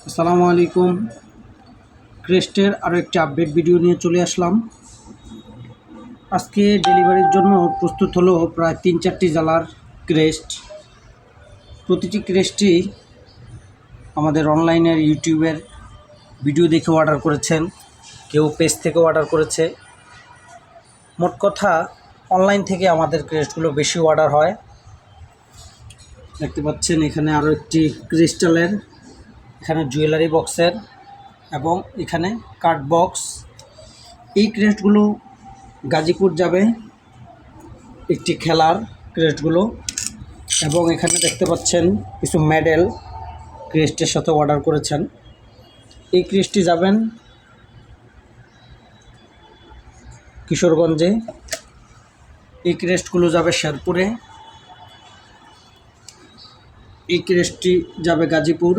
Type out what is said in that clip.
আসসালামু আলাইকুম। ক্রেস্টের আরও একটি আপডেট ভিডিও নিয়ে চলে আসলাম। আজকে ডেলিভারির জন্য প্রস্তুত হলো প্রায় 3-4টি জেলার ক্রেস্ট। প্রতিটি ক্রেস্টই আমাদের অনলাইনের ইউটিউবের ভিডিও দেখে অর্ডার করেছেন, কেউ পেজ থেকে অর্ডার করেছে। মোট কথা অনলাইন থেকে আমাদের ক্রেস্টগুলো বেশি অর্ডার হয়। দেখতে পাচ্ছেন এখানে আরও একটি ক্রিস্টালের, এখানে জুয়েলারি বক্সের এবং এখানে কার্ড বক্স। এই ক্রেস্টগুলো গাজীপুর যাবে, একটি খেলার ক্রেস্টগুলো। এবং এখানে দেখতে পাচ্ছেন কিছু মেডেল ক্রেস্টের সাথে অর্ডার করেছেন। এই ক্রেস্টটি যাবেন কিশোরগঞ্জে, এই ক্রেস্টগুলো যাবে শেরপুরে, এই ক্রেস্টটি যাবে গাজীপুর।